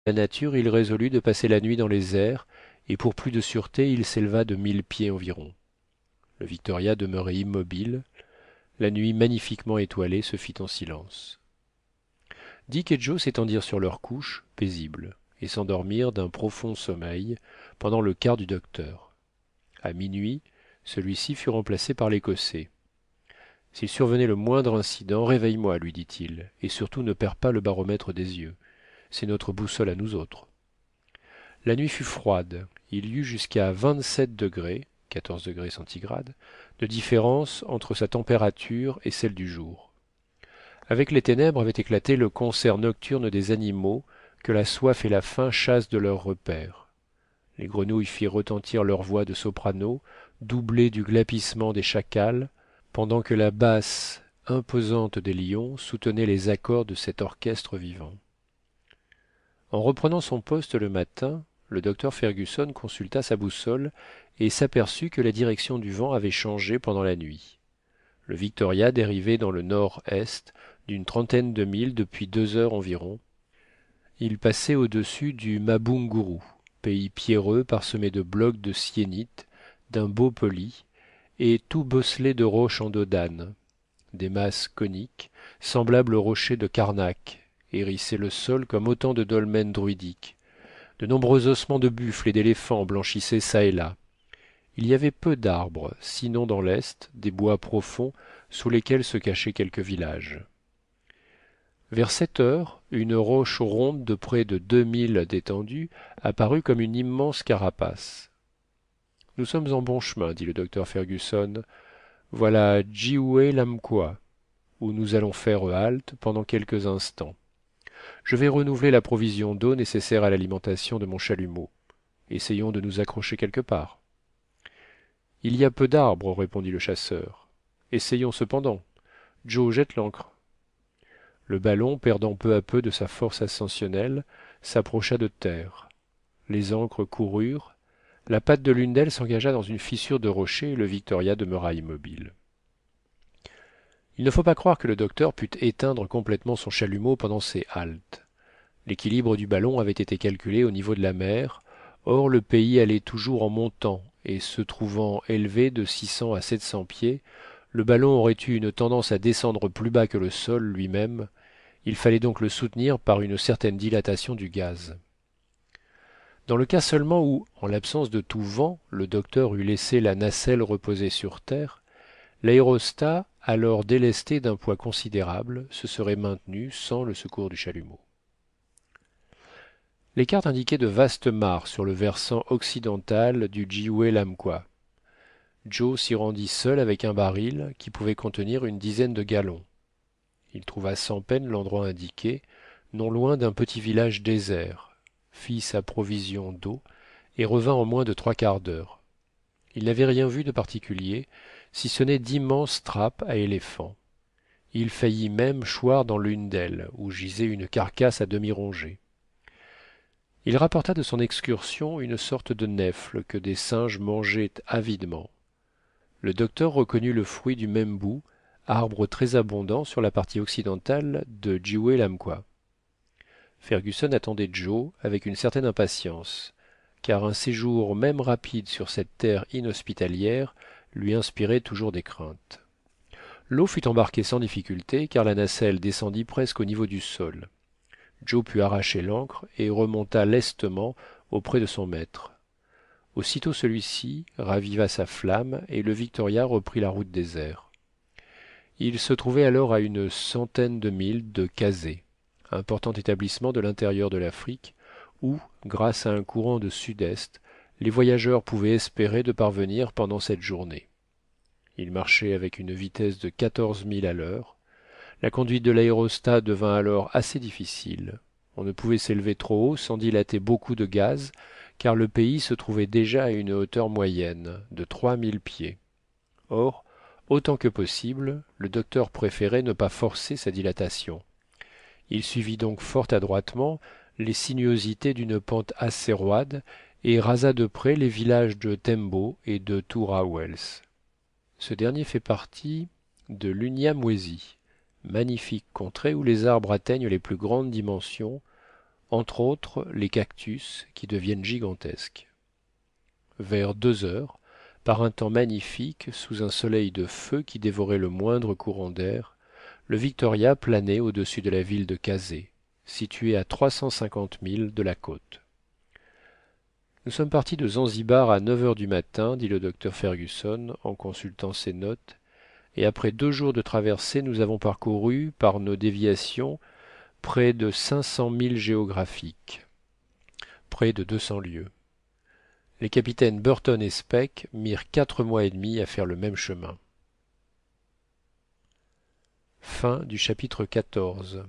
la nature, il résolut de passer la nuit dans les airs, et pour plus de sûreté il s'éleva de 1000 pieds environ. Le Victoria demeurait immobile. La nuit magnifiquement étoilée se fit en silence. Dick et Joe s'étendirent sur leurs couches, paisibles, et s'endormirent d'un profond sommeil pendant le quart du docteur. À minuit, celui-ci fut remplacé par l'écossais. S'il survenait le moindre incident, réveille-moi, lui dit-il, et surtout ne perds pas le baromètre des yeux. C'est notre boussole à nous autres. La nuit fut froide. Il y eut jusqu'à 27 degrés, 14 degrés centigrades, de différence entre sa température et celle du jour. Avec les ténèbres avait éclaté le concert nocturne des animaux que la soif et la faim chassent de leurs repaires. Les grenouilles firent retentir leur voix de soprano, doublée du glapissement des chacals, pendant que la basse imposante des lions soutenait les accords de cet orchestre vivant. En reprenant son poste le matin, le docteur Fergusson consulta sa boussole et s'aperçut que la direction du vent avait changé pendant la nuit. Le Victoria dérivait dans le nord-est d'une trentaine de milles depuis 2 heures environ. Il passait au-dessus du Mabunguru, pays pierreux parsemé de blocs de syénite d'un beau poli et tout bosselé de roches en dos d'âne. Des masses coniques, semblables aux rochers de Karnak, hérissaient le sol comme autant de dolmens druidiques. De nombreux ossements de buffles et d'éléphants blanchissaient çà et là. Il y avait peu d'arbres, sinon dans l'est, des bois profonds sous lesquels se cachaient quelques villages. Vers 7 heures, une roche ronde de près de 2 milles d'étendue apparut comme une immense carapace. Nous sommes en bon chemin, dit le docteur Fergusson. Voilà Jihoue-Lamquois, où nous allons faire halte pendant quelques instants. Je vais renouveler la provision d'eau nécessaire à l'alimentation de mon chalumeau. Essayons de nous accrocher quelque part. Il y a peu d'arbres, répondit le chasseur. Essayons cependant. Joe, jette l'ancre. Le ballon, perdant peu à peu de sa force ascensionnelle, s'approcha de terre. Les ancres coururent. La patte de l'une d'elles s'engagea dans une fissure de rocher et le Victoria demeura immobile. Il ne faut pas croire que le docteur pût éteindre complètement son chalumeau pendant ces haltes. L'équilibre du ballon avait été calculé au niveau de la mer. Or le pays allait toujours en montant et se trouvant élevé de 600 à 700 pieds, le ballon aurait eu une tendance à descendre plus bas que le sol lui-même. Il fallait donc le soutenir par une certaine dilatation du gaz. Dans le cas seulement où, en l'absence de tout vent, le docteur eût laissé la nacelle reposer sur terre, l'aérostat, alors délesté d'un poids considérable, se serait maintenu sans le secours du chalumeau. Les cartes indiquaient de vastes mares sur le versant occidental du Jihoue-Lamquois. Joe s'y rendit seul avec un baril qui pouvait contenir une dizaine de gallons. Il trouva sans peine l'endroit indiqué, non loin d'un petit village désert, fit sa provision d'eau et revint en moins de 3/4 d'heure. Il n'avait rien vu de particulier, si ce n'est d'immenses trappes à éléphants. Il faillit même choir dans l'une d'elles, où gisait une carcasse à demi rongée. Il rapporta de son excursion une sorte de nèfle que des singes mangeaient avidement. Le docteur reconnut le fruit du membou, arbre très abondant sur la partie occidentale de Jihoue-Lamquois. Fergusson attendait Joe avec une certaine impatience, car un séjour même rapide sur cette terre inhospitalière lui inspirait toujours des craintes. L'eau fut embarquée sans difficulté, car la nacelle descendit presque au niveau du sol. Joe put arracher l'ancre et remonta lestement auprès de son maître. Aussitôt celui-ci raviva sa flamme et le Victoria reprit la route des airs. Il se trouvait alors à une centaine de milles de Kazeh, important établissement de l'intérieur de l'Afrique, où, grâce à un courant de sud-est, les voyageurs pouvaient espérer de parvenir pendant cette journée. Il marchait avec une vitesse de 14 milles à l'heure. La conduite de l'aérostat devint alors assez difficile. On ne pouvait s'élever trop haut sans dilater beaucoup de gaz, car le pays se trouvait déjà à une hauteur moyenne de 3000 pieds. Or, autant que possible, le docteur préférait ne pas forcer sa dilatation. Il suivit donc fort adroitement les sinuosités d'une pente assez roide et rasa de près les villages de Tembo et de Toura-Wells. Ce dernier fait partie de l'Unyamwezi, magnifique contrée où les arbres atteignent les plus grandes dimensions, entre autres les cactus qui deviennent gigantesques. Vers 2 heures, par un temps magnifique, sous un soleil de feu qui dévorait le moindre courant d'air, le Victoria planait au-dessus de la ville de Kazeh, située à 350 milles de la côte. Nous sommes partis de Zanzibar à 9 heures du matin, dit le docteur Fergusson en consultant ses notes, et après 2 jours de traversée, nous avons parcouru, par nos déviations, près de 500 milles géographiques, près de 200 lieues. Les capitaines Burton et Speke mirent 4 mois et demi à faire le même chemin. Fin du chapitre 14.